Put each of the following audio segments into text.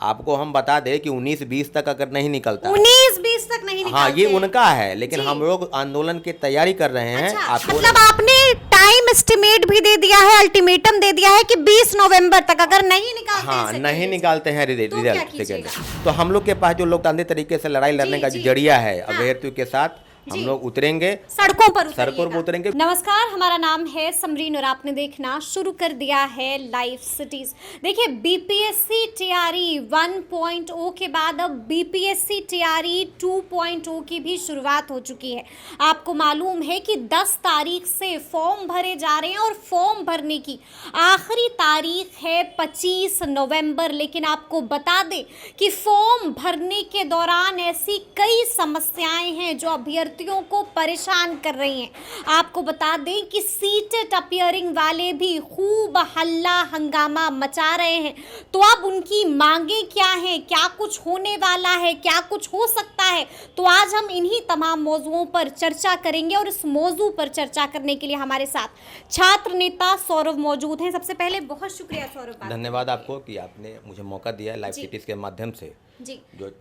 आपको हम बता दें कि 19-20 तक अगर नहीं निकलता, 19-20 तक नहीं हाँ निकालते ये हैं। उनका है, लेकिन हम लोग आंदोलन की तैयारी कर रहे हैं। अच्छा, आपको मतलब आपने टाइम एस्टिमेट भी दे दिया है, अल्टीमेटम दे दिया है कि 20 नवंबर तक अगर नहीं निकालते हाँ हैं नहीं निकालते हैं तो क्या रिजल्ट कीजिएगा? तो हम लोग के पास जो लोकतांत्रिक तरीके से लड़ाई लड़ने का जो जी, जरिया है, हाँ। अभ्यर्थियों के साथ हम जी। लोग उतरेंगे, सड़कों पर उतरेंगे। नमस्कार, हमारा नाम है समरीन और आपने देखना शुरू कर दिया है लाइव सिटीज। देखिए, बीपीएससी टीआरई 1.0 के बाद अब बीपीएससी टीआरई 2.0 की भी शुरुआत हो चुकी है। आपको मालूम है कि 10 तारीख से फॉर्म भरे जा रहे हैं और फॉर्म भरने की आखिरी तारीख है 25 नवंबर। लेकिन आपको बता दें कि फॉर्म भरने के दौरान ऐसी कई समस्याएं हैं जो अभ्यर्थियों को परेशान कर रही हैं। आपको बता दें कि सीटेट अपीयरिंग वाले भी खूब हल्ला हंगामा मचा रहे हैं। तो अब उनकी मांगे क्या हैं, क्या कुछ होने वाला है, क्या कुछ हो सकता है, तो आज हम इन्हीं तमाम मौजूओं पर चर्चा करेंगे। और इस मौजू पर चर्चा करने के लिए हमारे साथ छात्र नेता सौरभ मौजूद हैं। सबसे पहले बहुत शुक्रिया सौरभ, धन्यवाद आपको कि आपने मुझे मौका दिया लाइव सिटीज के माध्यम से। जी, जो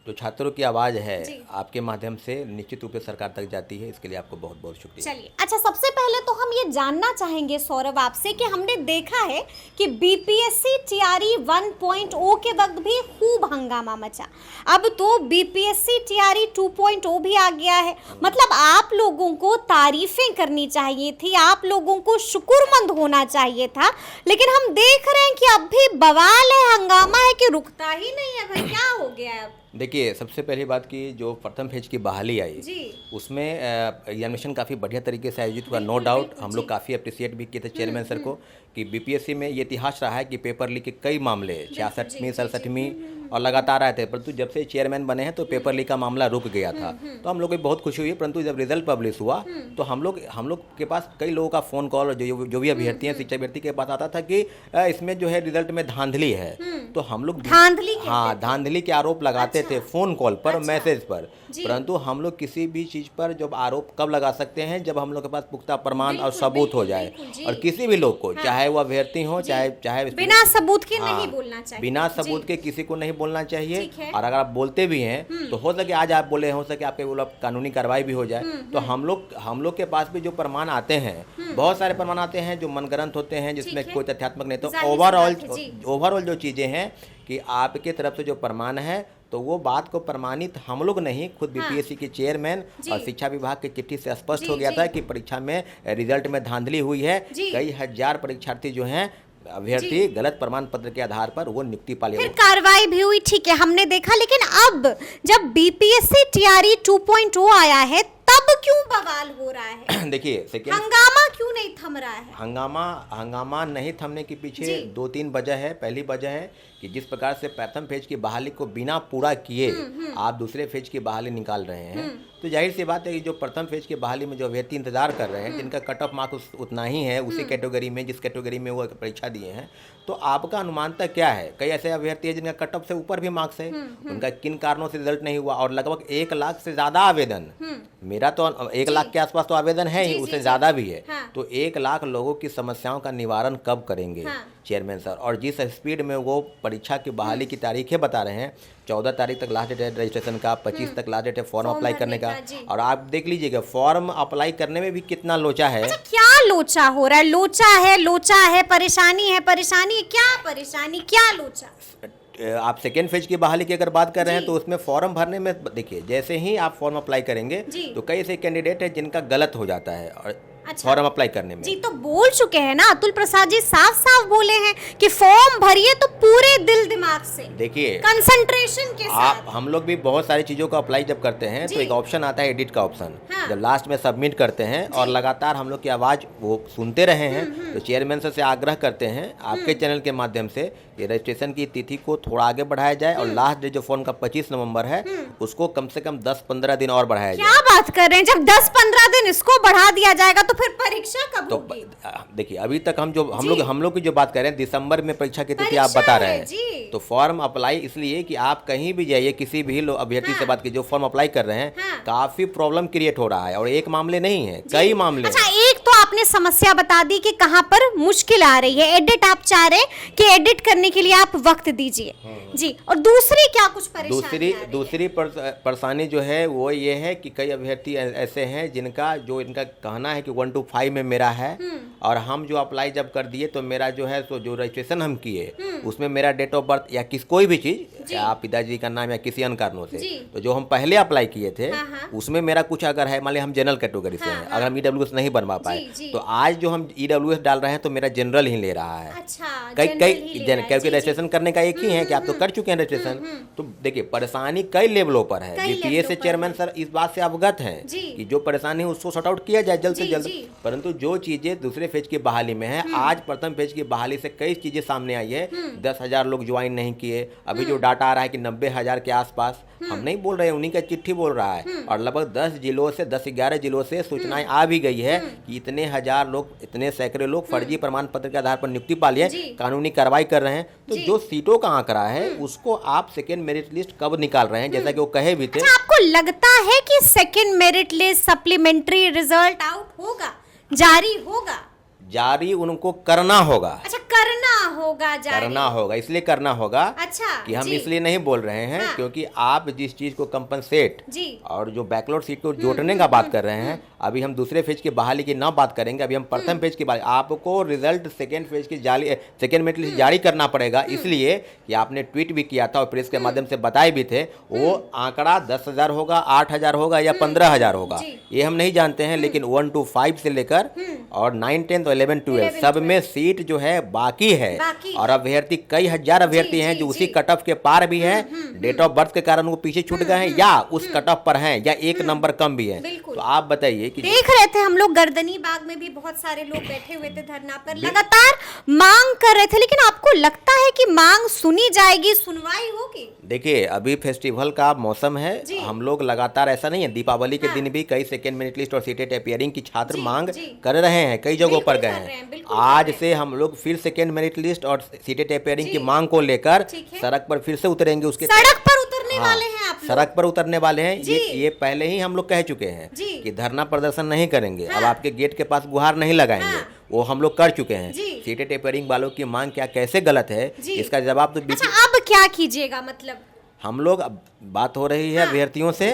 छात्रों की आवाज़ है आपके माध्यम से निश्चित रूप से सरकार तक जाती है, इसके लिए आपको बहुत बहुत शुक्रिया। चलिए, अच्छा, सबसे पहले तो हम ये जानना चाहेंगे सौरभ आपसे कि हमने देखा है कि बीपीएससी टीआरई 1.0 के वक्त भी खूब हंगामा मचा, अब तो बीपीएससी टीआरई 2.0 भी आ गया है। मतलब आप लोगों को तारीफें करनी चाहिए थी, आप लोगों को शुक्रमंद होना चाहिए था, लेकिन हम देख रहे हैं कि अब भी बवाल है, हंगामा है कि रुकता ही नहीं है। भाई क्या हो गया है अब? देखिए, सबसे पहली बात की जो प्रथम फेज की बहाली आई उसमें एग्जामिनेशन काफ़ी बढ़िया तरीके से आयोजित हुआ, नो डाउट। हम लोग काफ़ी अप्रिशिएट भी किए थे चेयरमैन सर को कि बीपीएससी में ये इतिहास रहा है कि पेपर लीक के कई मामले 66वीं 67वीं और लगातार आए थे, परंतु जब से चेयरमैन बने हैं तो पेपर लीक का मामला रुक गया था। तो हम लोग को बहुत खुशी हुई, परंतु जब रिजल्ट पब्लिश हुआ तो हम लोग के पास कई लोगों का फ़ोन कॉल, जो भी अभ्यर्थी हैं, शिक्षा अभ्यर्थी के पास आता था कि इसमें जो है रिजल्ट में धांधली है। तो हम लोग धांधली के आरोप लगाते थे फ़ोन कॉल पर, मैसेज पर, परंतु हम लोग किसी भी चीज़ पर जब आरोप कब लगा सकते हैं, जब हम लोग के पास पुख्ता प्रमाण और सबूत हो जाए। और किसी भी लोग को, चाहे वो अभ्यर्थी हो, चाहे बिना सबूत के नहीं बोलना चाहिए, बिना सबूत के किसी को नहीं बोलना चाहिए। और अगर आप बोलते भी हैं तो हो सके आज आप बोले, हो सके आपके बोला कानूनी कार्रवाई भी हो जाए। तो हम लोग के पास भी जो प्रमाण आते हैं, बहुत सारे प्रमाण आते हैं जो मनगढ़ंत होते हैं, जिसमें कोई तथ्यात्मक नहीं। तो ओवरऑल जो चीज़ें हैं कि आपके तरफ से जो प्रमाण है, तो वो बात को प्रमाणित हम लोग नहीं, खुद बीपीएससी के चेयरमैन और शिक्षा विभाग की चिट्ठी से स्पष्ट हो गया था कि परीक्षा में रिजल्ट में धांधली हुई है। कई हजार परीक्षार्थी जो हैं अभ्यर्थी गलत प्रमाण पत्र के आधार पर वो नियुक्ति पाले, फिर कार्रवाई भी हुई, ठीक है, हमने देखा। लेकिन अब जब बीपीएससी टीआरई 2.0 आया है तब क्यों बवाल हो रहा है? देखिए, हंगामा क्यों नहीं थम रहा है? हंगामा नहीं थमने के पीछे 2-3 वजह है। पहली वजह है कि जिस प्रकार से प्रथम फेज की बहाली को बिना पूरा किए आप दूसरे फेज की बहाली निकाल रहे हैं, तो जाहिर सी बात है कि जो प्रथम फेज की बहाली में जो अभ्यर्थी इंतजार कर रहे हैं, जिनका कट ऑफ मार्क्स उतना ही है उसी कैटेगरी में जिस कैटेगरी में वो परीक्षा दिए हैं, तो आपका अनुमानता क्या है? कई ऐसे अभ्यर्थी हैं जिनका कट ऑफ से ऊपर भी मार्क्स है, उनका किन कारणों से रिजल्ट नहीं हुआ। और लगभग 1 लाख से ज़्यादा आवेदन, मेरा तो 1 लाख के आसपास तो आवेदन है ही, उससे ज़्यादा भी है। तो 1 लाख लोगों की समस्याओं का निवारण कब करेंगे चेयरमैन सर? और जिस स्पीड में वो परीक्षा की बहाली की तारीखें बता रहे हैं, 14 तारीख तक लास्ट डेट है रजिस्ट्रेशन का, 25 तक लास्ट डेट है फॉर्म अप्लाई करने का। और आप देख लीजिएगा फॉर्म अप्लाई करने में भी कितना लोचा है। अच्छा, क्या लोचा हो रहा है? लोचा है, परेशानी है, क्या परेशानी, क्या लोचा? आप सेकेंड फेज की बहाली की अगर बात कर रहे हैं तो उसमें फॉर्म भरने में देखिए, जैसे ही आप फॉर्म अप्लाई करेंगे तो कई ऐसे कैंडिडेट है जिनका गलत हो जाता है और फॉर्म अप्लाई करने में। जी, तो बोल चुके हैं ना अतुल प्रसाद जी, साफ साफ बोले हैं कि फॉर्म भरिए तो पूरे दिल दिमाग से, देखिए कंसंट्रेशन के साथ। हम लोग भी बहुत सारी चीजों को अप्लाई जब करते हैं तो एक ऑप्शन आता है एडिट का ऑप्शन, जब लास्ट में सबमिट करते हैं और लगातार हम लोग की आवाज वो सुनते रहे हैं, तो चेयरमैन सर से आग्रह करते हैं आपके चैनल के माध्यम से ये रजिस्ट्रेशन की तिथि को थोड़ा आगे बढ़ाया जाए और लास्ट डेट जो फॉर्म का 25 नवंबर है उसको कम से कम 10-15 दिन और बढ़ाया जाए। क्या बात कर रहे हैं? जब 10-15 दिन इसको बढ़ा दिया जाएगा तो फिर परीक्षा कब होगी? देखिए, अभी तक हम लोग की जो बात कर रहे हैं, दिसंबर में परीक्षा की तिथि आप बता रहे हैं। तो फॉर्म अप्लाई इसलिए कि आप कहीं भी जाइए, किसी भी अभ्यर्थी से बात कीजिए जो फॉर्म अप्लाई कर रहे हैं, काफी प्रॉब्लम क्रिएट हो रहा है और एक मामले नहीं है, कई मामले। अच्छा, एक तो आप आपने समस्या बता दी कि कहाँ पर मुश्किल आ रही है, एडिट आप चाह रहे हैं कि एडिट करने के लिए आप वक्त दीजिए जी। और दूसरी क्या कुछ परेशानी दूसरी परेशानी जो है वो ये है कि कई अभ्यर्थी ऐसे हैं जिनका इनका कहना है कि 1 to 5 में मेरा है, और हम जो अप्लाई जब कर दिए तो मेरा जो है तो जो रजिस्ट्रेशन हम किए उसमें मेरा डेट ऑफ बर्थ या कोई भी चीज़ या पिताजी का नाम या किसी अन्य कारणों से, तो जो हम पहले अप्लाई किए थे उसमें मेरा कुछ अगर है, मान लिया हम जनरल कैटेगरी से हैं, अगर हम ईडब्ल्यूएस नहीं बनवा पाए तो आज जो हम ईडब्ल्यूएस डाल रहे हैं तो मेरा जनरल ही ले रहा है। क्योंकि रजिस्ट्रेशन करने का एक ही है कि आप तो कर चुके हैं रजिस्ट्रेशन। तो देखिए परेशानी कई लेवलों पर है। बीपीएससी चेयरमैन सर इस बात से अवगत हैं कि जो परेशानी है उसको सॉर्ट आउट किया जाए जल्द से जल्द, परंतु जो चीजें दूसरे फेज की बहाली में है, आज प्रथम फेज की बहाली से कई चीजें सामने आई है। 10,000 लोग ज्वाइन नहीं किए, अभी जो डाटा आ रहा है कि 90,000 के आसपास, हम नहीं बोल रहे हैं, उन्हीं का चिट्ठी बोल रहा है, और लगभग 10-11 जिलों से सूचनाएं आ भी गई है कि इतने हजार लोग, इतने सैकड़े लोग फर्जी प्रमाण पत्र के आधार पर नियुक्ति पा लिए, कानूनी कार्रवाई कर रहे हैं। तो जो सीटों का आंकड़ा है उसको आप सेकेंड मेरिट लिस्ट कब निकाल रहे हैं, जैसा कि वो कहे भी थे। अच्छा, आपको लगता है कि second merit list supplementary result out होगा, जारी होगा? जारी उनको करना होगा। अच्छा, करना होगा, इसलिए करना होगा। अच्छा, कि हम इसलिए नहीं बोल रहे हैं क्योंकि आप जिस चीज को कंपनसेट और जो बैकलॉग सीट को जोड़ने का बात कर रहे हैं, अभी हम दूसरे फेज की बहाली की ना बात करेंगे, अभी हम प्रथम फेज की बात। आपको रिजल्ट सेकेंड फेज की सेकेंड मेरिट लिस्ट जारी करना पड़ेगा, इसलिए कि आपने ट्वीट भी किया था और प्रेस के माध्यम से बताए भी थे, वो आंकड़ा 10,000 होगा, 8,000 होगा या 15,000 होगा, ये हम नहीं जानते हैं। लेकिन 1 to 5 से लेकर और 9, 10, 11, 12 सब में सीट जो है बाकी है, और अभ्यर्थी कई हजार अभ्यर्थी हैं जो उसी कट ऑफ के पार भी हैं, डेट ऑफ बर्थ के कारण वो पीछे छूट गए हैं या उस कट ऑफ पर हैं या एक नंबर कम भी है। तो आप बताइए कि देख रहे थे हम लोग गर्दनी बाग में भी बहुत सारे लोग बैठे हुए थे धरना पर, लगातार मांग कर रहे थे, लेकिन आपको लगता है कि मांग सुनी जाएगी, सुनवाई होगी? देखिए अभी फेस्टिवल का मौसम है, हम लोग लगातार, ऐसा नहीं है, दीपावली के दिन भी कई सेकेंड मेरिट लिस्ट और सीटेट अपीयरिंग की छात्र मांग कर रहे हैं, कई जगहों पर गए हैं। आज से हम लोग फिर सेकेंड मेरिट लिस्ट और सीटेट अपीयरिंग की मांग को लेकर सड़क पर फिर से उतरेंगे। उसके सड़क पर उतरने वाले हैं आप लोग? सड़क पर उतरने वाले हैं, ये पहले ही हम लोग कह चुके हैं कि धरना प्रदर्शन नहीं करेंगे, अब आपके गेट के पास गुहार नहीं लगाएंगे, वो हम लोग कर चुके हैं। सीटेट अपीयरिंग वालों की मांग क्या कैसे गलत है, इसका जवाब तो अच्छा, अब क्या कीजिएगा? मतलब हम लोग, अब बात हो रही है अभ्यर्थियों से,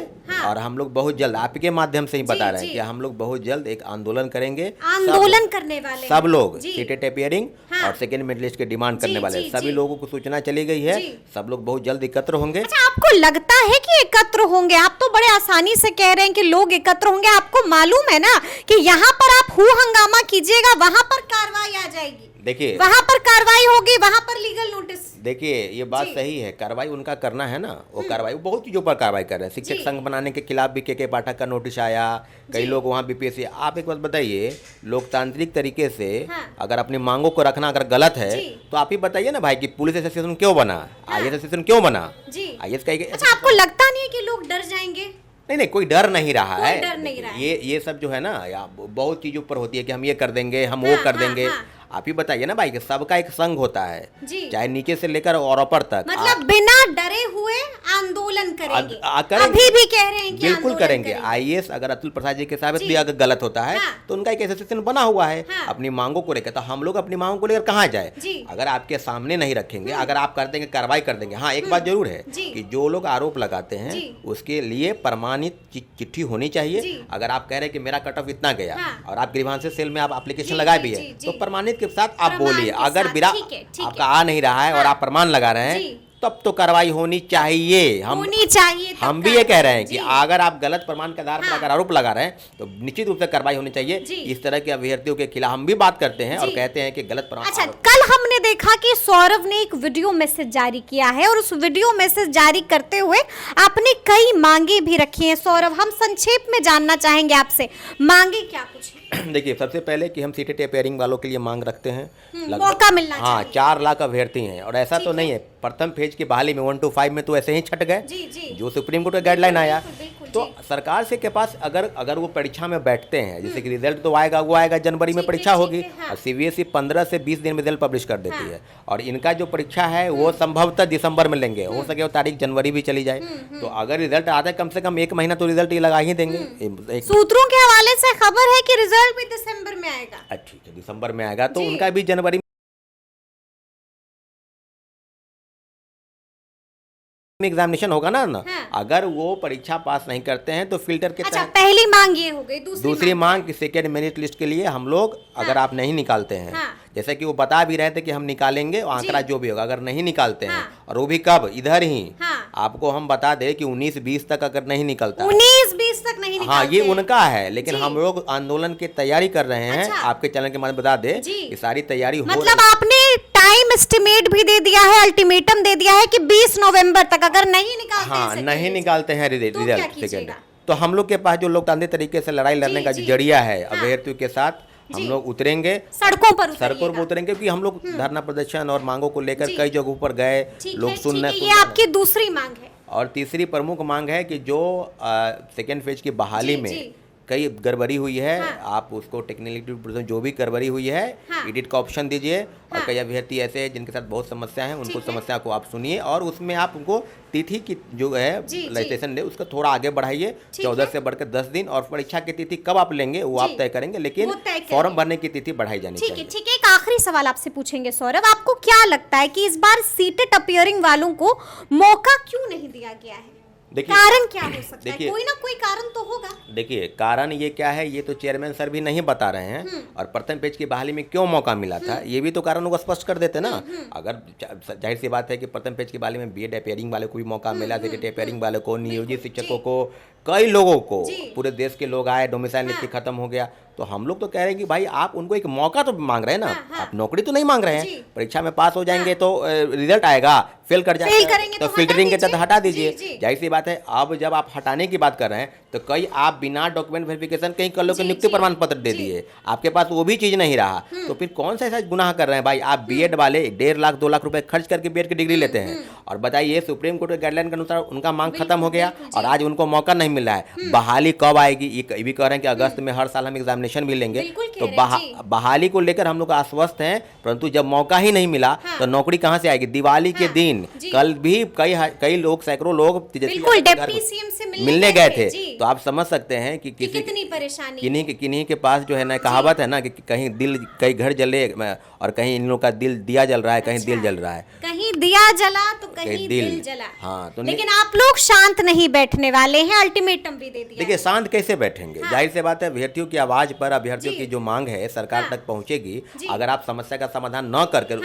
और हम लोग बहुत जल्द आपके माध्यम से ही बता रहे हैं कि हम लोग बहुत जल्द एक आंदोलन करेंगे। आंदोलन करने वाले सब लोग सीटेट अपीयरिंग और सेकेंड मेरिट लिस्ट की डिमांड करने वाले सभी लोगों को सूचना चली गई है, सब लोग बहुत जल्द एकत्र होंगे। अच्छा, आपको लगता है कि एकत्र होंगे? आप तो बड़े आसानी से कह रहे हैं कि लोग एकत्र होंगे, आपको मालूम है ना कि यहाँ पर आप हू हंगामा कीजिएगा, वहाँ पर कार्रवाई आ जाएगी। देखिए वहाँ पर कार्रवाई होगी, वहाँ पर लीगल नोटिस। देखिए ये बात सही है, कार्रवाई उनका करना है ना, वो कार्रवाई बहुत चीजों पर कार्रवाई कर रहे हैं। शिक्षक संघ बनाने के खिलाफ भी के पाठक का नोटिस आया, कई लोग वहाँ बीपीएससी। आप एक बात बताइए, लोकतांत्रिक तरीके से अगर अपनी मांगों को रखना अगर गलत है तो आप ही बताइए ना भाई कि पुलिस एसोसिएशन क्यों बना, आईएएस एसोसिएशन क्यों बना, आईएएस का। अच्छा, आपको लगता नहीं है कि लोग डर जाएंगे? नहीं, कोई डर नहीं रहा है। ये सब जो है ना, बहुत चीजों पर होती है कि हम ये कर देंगे, हम वो कर देंगे। आप ही बताइए ना भाई कि सबका एक संघ होता है, चाहे नीचे से लेकर और ऊपर तक। मतलब बिना डरे हुए आंदोलन करेंगे। अभी भी कह रहे हैं कि बिल्कुल करेंगे। आईएएस अगर अतुल प्रसाद जी के साबित भी अगर गलत होता है तो उनका एक एसोसिएशन बना हुआ है अपनी मांगों को लेकर, तो हम लोग अपनी मांगों को लेकर कहाँ जाए? अगर आपके सामने नहीं रखेंगे, अगर आप कर देंगे, कार्रवाई कर देंगे। हाँ, एक बात जरूर है कि जो लोग आरोप लगाते हैं उसके लिए प्रमाणित चिट्ठी होनी चाहिए। अगर आप कह रहे हैं कि मेरा कट ऑफ इतना गया और आप ग्रीवांस सेल में आप एप्लीकेशन लगाए भी है, तो प्रमाणित के साथ आप बोलिए। अगर बिना आपका आ नहीं रहा है और आप प्रमाण लगा रहे हैं, तब तो कार्रवाई होनी चाहिए। हम भी ये कह रहे हैं कि अगर आप गलत प्रमाण के आधार पर अगर आरोप लगा रहे हैं तो निश्चित रूप से कार्रवाई होनी चाहिए। इस तरह के अभ्यर्थियों के खिलाफ हम भी बात करते हैं और कहते हैं कि गलत प्रमाण। अच्छा, कल हमने देखा कि सौरभ ने एक वीडियो मैसेज जारी किया है और उस वीडियो मैसेज जारी करते हुए आपने कई मांगे भी रखी हैं। सौरभ, हम संक्षेप में जानना चाहेंगे आपसे, मांगे क्या कुछ? देखिए, सबसे पहले कि हम सीटेट अपीयरिंग वालों के लिए मांग रखते हैं, मौका मिलना चाहिए। हाँ, 4 लाख अभ्यर्थी हैं और ऐसा तो नहीं है प्रथम फेज की बहाली में 1 to 5 में तो ऐसे ही छट गए, जो सुप्रीम कोर्ट का गाइडलाइन आया। तो सरकार से के पास अगर वो परीक्षा में बैठते हैं, जैसे कि रिजल्ट तो आएगा, वो आएगा जनवरी में परीक्षा होगी, और CBSE 15 से 20 दिन में रिजल्ट पब्लिश कर देती है, और इनका जो परीक्षा है वो संभवतः दिसंबर में लेंगे, हो सके वो तारीख जनवरी भी चली जाए। तो अगर रिजल्ट आता है कम से कम 1 महीना तो रिजल्ट ये लगा ही देंगे। सूत्रों के हवाले से खबर है कि रिजल्ट भी दिसंबर में आएगा। ठीक है, दिसंबर में आएगा तो उनका भी जनवरी में एग्जामिनेशन होगा ना। अगर वो परीक्षा पास नहीं करते हैं तो फिल्टर के अच्छा, पहली मांग ये हो गई। दूसरी मांग कि सेकेंड मेरिट लिस्ट के लिए हम लोग अगर आप नहीं निकालते हैं, जैसे कि वो बता भी रहे थे कि हम निकालेंगे, आंकड़ा जो भी होगा, अगर नहीं निकालते हैं, और वो भी कब, इधर ही आपको हम बता दें कि 19-20 तक अगर नहीं निकलता, 19-20 तक नहीं निकालते, हाँ ये उनका है, लेकिन हम लोग आंदोलन की तैयारी कर रहे हैं। आपके चैनल के माध्यम बता दे कि सारी तैयारी हो, मतलब आपने टाइम एस्टिमेट भी दे दिया है, अल्टीमेटम दे दिया है कि 20 नवंबर तक अगर नहीं निकालते, हाँ नहीं निकालते हैं रिजल्ट सेकेंड, तो हम लोग के पास जो लोकतांत्रिक तरीके से लड़ाई लड़ने का जो जरिया है, अभ्यर्थियों के साथ हम लोग उतरेंगे, सड़कों पर उतरेंगे, क्योंकि हम लोग धरना प्रदर्शन और मांगों को लेकर कई जगहों पर गए, लोग सुनने। ये आपकी दूसरी मांग है। और तीसरी प्रमुख मांग है कि जो सेकेंड फेज की बहाली में कई गड़बड़ी हुई है, आप उसको टेक्निकली जो भी गड़बड़ी हुई है, एडिट का ऑप्शन दीजिए। और कई अभ्यर्थी ऐसे हैं जिनके साथ बहुत समस्या है, उनको समस्या को आप सुनिए, और उसमें आप उनको तिथि की जो है रजिस्ट्रेशन डे उसका थोड़ा आगे बढ़ाइए, 14 से बढ़कर 10 दिन, और परीक्षा की तिथि कब आप लेंगे वो आप तय करेंगे, लेकिन फॉर्म भरने की तिथि बढ़ाई जानी चाहिए। ठीक है, एक आखिरी सवाल आपसे पूछेंगे सौरभ, आपको क्या लगता है कि इस बार सीटेट अपीयरिंग वालों को मौका क्यों नहीं दिया गया है? देखिए कारण क्या हो सकता है? कोई ना कोई कारण तो होगा। देखिए कारण ये क्या है, ये तो चेयरमैन सर भी नहीं बता रहे हैं, और प्रथम पेज की बहाली में क्यों मौका मिला था ये भी तो कारण वो स्पष्ट कर देते ना। अगर जाहिर सी बात है कि प्रथम पेज की बहाली में बीएड अपीयरिंग वाले को भी मौका मिला, सेकेंड अपीयरिंग वाले को, नियोजित शिक्षकों को, कई लोगों को, पूरे देश के लोग आए, डोमिसाइल नीति खत्म हो गया, तो हम लोग तो कह रहे हैं कि भाई आप उनको एक मौका तो मांग रहे हैं ना, आप नौकरी तो नहीं मांग रहे हैं। परीक्षा में पास हो जाएंगे तो रिजल्ट आएगा, फेल कर जाएगा तो फिल्टरिंग के तहत हटा दीजिए। जाहिर सी बात है, अब जब आप हटाने की बात कर रहे हैं तो कई आप बिना डॉक्यूमेंट वेरिफिकेशन कहीं कर लो कि नियुक्ति प्रमाण पत्र दे दिए, आपके पास वो भी चीज नहीं रहा, तो फिर कौन सा ऐसा गुनाह कर रहे हैं भाई? आप बीएड वाले 1.5 लाख 2 लाख रुपए खर्च करके बीएड की डिग्री लेते हैं, और बताइए सुप्रीम कोर्ट के गाइडलाइन के अनुसार उनका मांग खत्म हो गया, और आज उनको मौका नहीं मिल रहा है। बहाली कब आएगी ये भी कह रहे हैं कि अगस्त में हर साल हम एग्जामिनेशन भी लेंगे, तो बहाली को लेकर हम लोग आश्वस्त हैं, परंतु जब मौका ही नहीं मिला तो नौकरी कहां से आएगी? दिवाली के दिन कल भी कई लोग, सैकड़ों लोग डिप्टी सीएम से मिलने गए थे, तो आप समझ सकते हैं कि कितनी परेशानी, किन्हीं के पास जो है ना, कहावत है ना कि कहीं घर जले और कहीं इन लोग का दिल दिया जल रहा है, कहीं दिल जल रहा है, कहीं दिया जला तो कहीं दिल जला। हाँ, तो लेकिन आप लोग शांत नहीं बैठने वाले हैं, अल्टीमेटम भी दे दिया। देखिए शांत कैसे बैठेंगे? जाहिर सी बात है, अभ्यर्थियों की आवाज पर अभ्यर्थियों की जो मांग है सरकार तक पहुंचेगी। अगर आप समस्या का समाधान न करके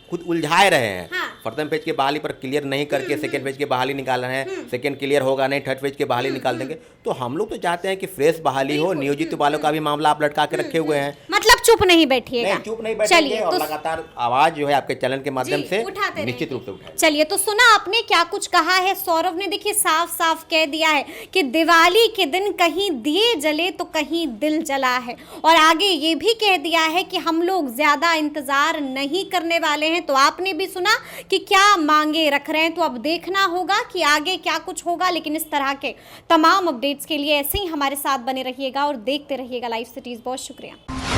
खुद उलझाए रहे हैं, प्रथम पेज की बहाली पर क्लियर नहीं करके सेकेंड पेज की बहाली निकाल रहे हैं, सेकेंड क्लियर होगा नहीं, थर्ड पेज की बहाली निकाल देंगे, तो हम लोग तो चाहते हैं कि फ्रेश बहाली हो। नियोजित वालों का भी मामला आप लटका के रखे हुए हैं, मतलब चुप नहीं बैठिएगा, चुप नहीं बैठेंगे, और लगातार आवाज जो है आपके चैनल के माध्यम से निश्चित रूप से उठाएंगे। चलिए, तो सुना आपने क्या कुछ कहा है सौरभ ने। देखिए साफ साफ कह दिया है कि दिवाली के दिन कहीं दिए जले तो कहीं दिल जला है, और आगे ये भी कह दिया है कि हम लोग ज्यादा इंतजार नहीं करने वाले हैं। तो आपने भी सुना कि क्या मांगे रख रहे हैं, तो अब देखना होगा कि आगे क्या कुछ होगा। लेकिन इस तरह के तमाम अपडेट्स के लिए ऐसे ही हमारे साथ बने रहिएगा और देखते रहिएगा लाइव सिटीज। बहुत शुक्रिया।